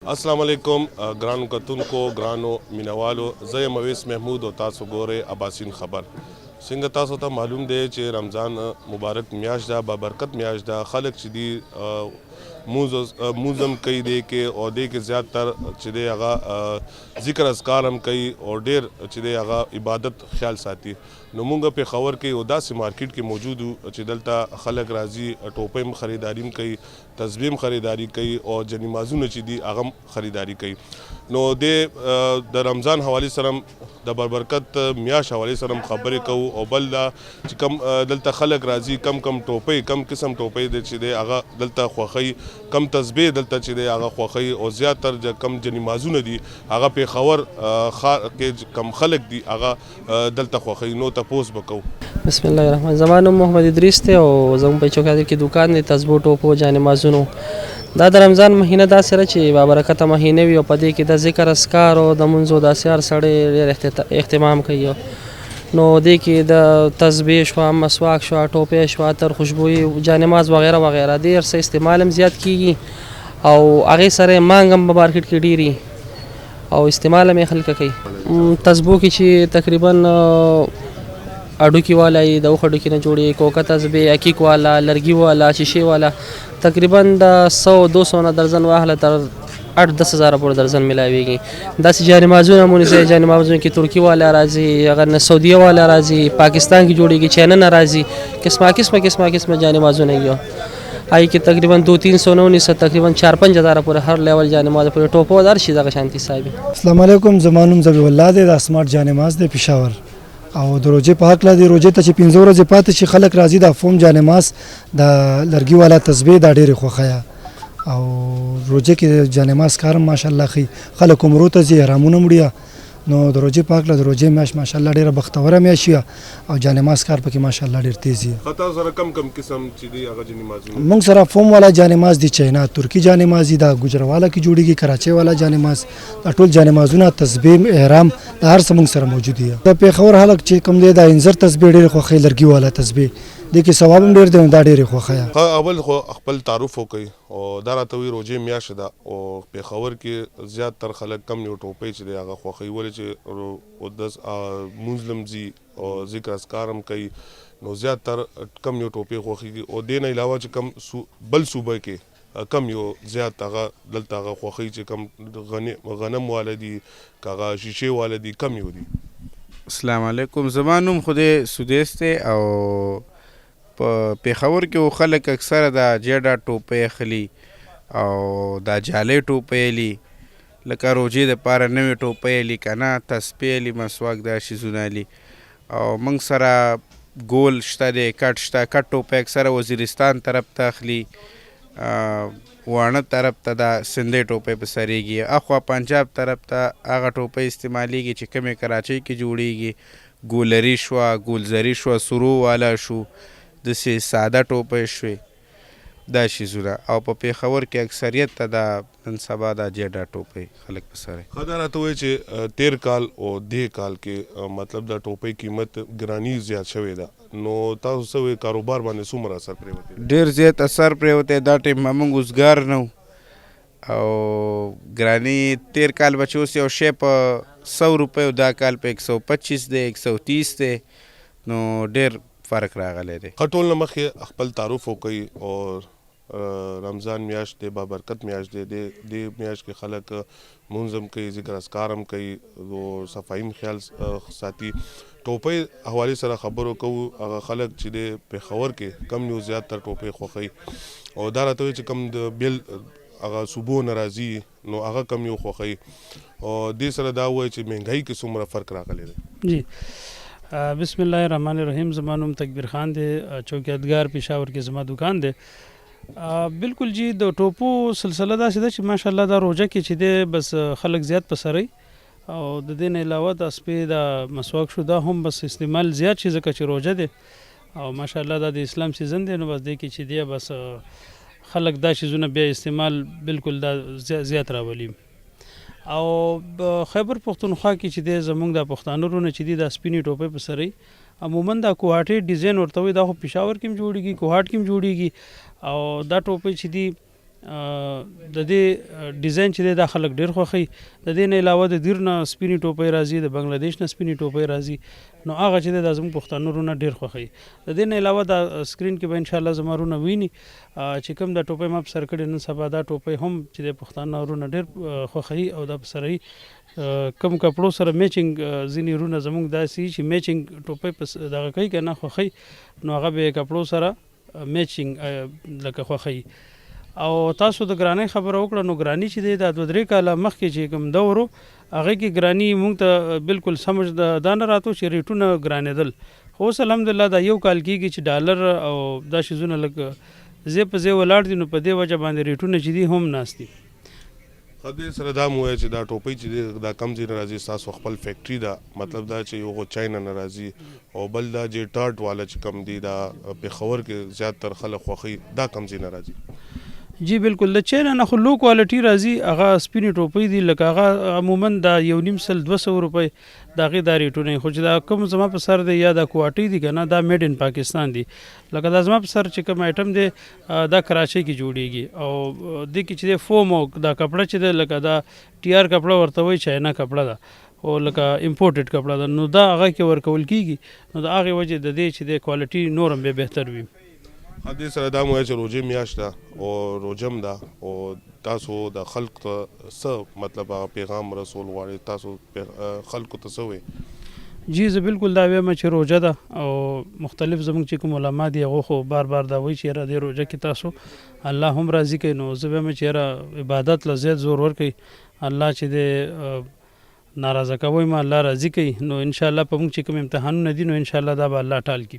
अस्सलाम वालेकुम ग्रानो कतुनको ग्रानो मिनवालो ज़य मवेस महमूद और तासो गोरे अबासीन खबर सिंग तासो ता मालूम दे चे रमज़ान मुबारक म्याश दा बाबरकत म्याश दा खलक चिदी मूज़म कई दे के और दे के ज़्यादातर चिदे आगा ज़िक्र अज़कार हम कई और डेर चिदे आगा इबादत ख्याल साथी नमूंगा पे खबर के उदास मार्केट के मौजूद चिदलता खलक राजी टोपे ख़रीदारी कई तस्बीम ख़रीदारी कई और जनीमाजू नचिदी आगम ख़रीदारी कई नो दे द रमज़ान हवाले सरम द बरबरकत म्याश हवाले सरम खबर कहू और बल्ला कम दलता खलक राजी कम कम टोपे कम किस्म टोपे दे चिदे आगा दलता ख्वाखई कम तस्बे दलता चिदे आगा ख्वाखई और ज़्यादातर कम जनीमाजू न दी आगा पे खबर के कम खलक दी आगा दलता ख्वाखई नो तपोस बकऊ बिस्मिल्लाहिर्रहमानिर्रहीम ज़मानो मोहम्मद इदरीस थे और जम पे चौका की दुकान ने तस्बो टोपो जाने माजुनो दा रमज़ान महीना दा सर ची बाबरकत महीने भी पदे की द ज़िक्र अस्कार और द मुंजो दा सर सड़े एहतमाम कहियो नो देखिए द तस्बीह शवा मसवाक शवा टोपे शवा तर खुशबुई जानमाज वगैरह वगैरह देर से इस्तेमाल ज़्यादा की और आगे सर मांगम मार्केट की डीरी और इस्तेमाल में खल कई तस्बो की ची तकरीबन अडुकी वाला ही दो खडुकी न जोड़ी कोका तस्बे अकीक वाला लरगी वाला शीशे वाला तकरीबन 100-200 ना दर्जन वाहला तर 8-10 हज़ार पर दर्जन मिलाएगी 10 जानमाजू नमूने से जानमाजू की तुर्की वाला राजी अगर सऊदीया वाला राजी पाकिस्तान की जोड़ी की चाइना ना राजी किस्म जानमाजू नहीं हो आई कि तकरीबन 200-300 से तकरीबन 4-5 हज़ार पर हर लेवल जानमाज पर टोपो हज़ार शीज़ा का शांति साहिब अस्सलाम वालेकुम ज़मानुम ज़बीउल्लाह दे स्मार्ट जानमाज दे पेशावर او د روجې په حق لا دی روجې ته چې 15 ورځې پاتې شي خلک راځي د فوم جانماز د لرګي والا تسبیح دا ډېرې خوښه او روجې کې جانماز کارم ماشاءالله خي خلک عمرو ته زی رامونه مړیا نو د روجې په حق لا د روجې میاش ماشاءالله ډېره بختوره میاشي او جانماز کار پکې ماشاءالله ډېر تیزی خطا سره کم قسم چې دی هغه جنماز موږ سره فوم والا جانماز دی چاینا ترکی جانماز دی دا ګجروالا کی جوړیږي کراچي والا جانماز دا ټول جانمازونه تسبیح احرام دا هر څه موږ سره موجود دي د پیښور حلق چې کوم دی دا انځر تسبیح ډېر خوخي لرګي والا تسبیح د کې ثواب هم ډېر دی دا ډېر خوخه اول خپل تعارف وکي او دا راته وی روجې میاش ده او پیښور کې زیات تر خلک کم یو ټوپې چې دی هغه خوخي ول چې او داس مسلم زی او ذکر اسکارم کوي نو زیات تر کم یو ټوپې خوخي او دین علاوه چې کم بل صوبه کې کم یو زیات هغه دلته هغه خوخي چې کم غنم والدي کاغه شیشه والدي کم یو دي السلام علیکم زمانوم خوده سودیسته او په پیښور کې خلک اکثره د جیډا ټوپې خلی او د جالې ټوپې لی لکه روجې د پاره نوې ټوپې لی کنه تسبیح لی مسواک دا شیزونه لی او موږ سره ګول شته د کټ شته کټ ټوپې اکثره وزیرستان طرف ته اخلي وانه طرف ته د سندې ټوپې په سریږي اخوا پنجاب طرف ته هغه ټوپې استعمالیږي چې کمې کراچۍ کې جوړیږي ګولری شوه ګولزري شوه سرو والا شو داسې ساده ټوپې شوې دا شیزونه او په پیښور کې اکثریت ته د نن سبا د جیډا ټوپې خلک په سره خدا راته وایي چې 13 کال او 10 کال کې مطلب د ټوپې قیمت ګرانی زیات شوې ده نو تاسو سوې کاروبار باندې څومره اثر پرې وته ډېر زیات اثر پرې وته دا ټیم موږ اوسګار نو او ګرانی 13 کال بچو سه او شی په 100 روپیو دا کال په 125 دی 130 دی نو ډېر فرق راغلی دی خټول مخې خپل تعارف وکي او رمضان میاش دی بابرکت میاش دی د میاش کې خلک منظم کوي ذکر اسکارم کوي او صفایم خیال ساتي ټوپې حواله سره خبرو کوو هغه خلک چې د پیښور کې کم یو زیات تر ټوپې خوخي او دا راته چې کم د بیل هغه صوبو ناراضي نو هغه کم یو خوخي او دې سره دا وایي چې مهنګای کې څومره فرق راغلی دی جی بسم الله الرحمن الرحیم زمانوم تکبیر خان دی چوکیدگار پېښور کې زما دکان دی بالکل جی د ټوپو سلسله دا سده چې ماشاءالله دا روجه کې چې دی بس خلک زیات پسري او د دې نه علاوه د سپې د مسواک شو دا هم بس استعمال زیات شي ځکه چې روجه دی او ماشاءالله دا د اسلام سیزن دی نو بس دی کې چې دی بس خلک دا شیزونه بیا استعمال بالکل دا زیات راولي او خیبر پښتونخوا کې چې دی زمونږ د پښتانه رونه چې دی د سپینې ټوپې په سري عموما دا کوهاټي ډیزاین ورته وي دا خو پېښور کې هم جوړیږي کوهاټ کې هم جوړیږي او دا ټوپې چې دی د دې ډیزاین چې دی دا خلک ډېر خوښوي. د دې نه علاوه د دیر نه سپینې ټوپۍ راځي، د بنګلادیش نه سپینې ټوپۍ راځي، نو هغه چې دی دا زموږ پښتانه وروڼه ډېر خوښوي. د دې نه علاوه دا سکرین کې به انشاءالله زما وروڼه ویني چې کوم دا ټوپۍ ما په سر کړې نن سبا دا ټوپۍ هم چې دی پښتانه وروڼه ډېر خوښوي او دا په سره کم کپړو سره میچنګ ځینې وروڼه زموږ داسې چې میچنګ ټوپۍ په دغه کوي که نه خوښوي، نو هغه به کپړو سره میچنګ لکه خوښوي. او تاسو د ګرانۍ خبره وکړه، نو ګراني چې دی دا 2-3 کاله مخکې چې کوم دور و هغې کې ګراني مونږ ته بالکل سمجھ دا نه راتو چې ریټونه ګرانېدل. خو اوس الحمدلله دا 1 کال کېږي چې ډالر او دا شیزونه لږ ځای په ځای ولاړ دي، نو په دې وجه باندې ریټونه چې دي هم ناست دي. خدای سره دا مو چې دا ټوپۍ چې دی دا کم ځای نه راځي، ستاسو خپل فیکټري ده، مطلب دا چې یو چاینا نه راځي، او بل دا چې ټارټ والا چې کم دی دا پېښور کې زیاتر خلک خوښوي، دا کم ځای نه راځي. جی بالکل د چاینا نه خو لو کوالټي راځي، هغه سپینې ټوپۍ دي، لکه هغه عموما دا 1.5 روپۍ د هغې دا ریټونه، خو چې دا کوم زما په سر دی یا دا کوواټۍ دي که نه دا میډ ان پاکستان دي. لکه دا زما په سر چې کوم آیټم دی دا کراچۍ کې جوړیږي، او دې کې چې دی فوم او دا کپړه چې دی لکه دا ټي آر کپړه ورته وایي، چاینا کپړه ده او لکه امپورټډ کپړه ده، نو دا هغه کې ورکول کېږي، نو د هغې وجې د دې چې دی کوالټي نور هم بیا بهتر وي. دې سره دا مو چې روژې میاشت ده او روژم ده، او تاسو د خلق ته څه مطلب هغه پیغام رسول غواړئ، تاسو خلکو ته څه وایي؟ جی زه بالکل دا وایم چې روژه ده او مختلف زموږ چې کوم علما دي هغه خو بار بار دا وایي چې یاره دې روژه کې تاسو الله هم راضي کوي، نو زه وایم چې یاره عبادت له زیات زور ورکوي، الله چې دی ناراضه کوي ما الله راضي کوي، نو انشاءالله په موږ چې کوم امتحانونه دي نو انشاءالله دا به الله ټال کړي.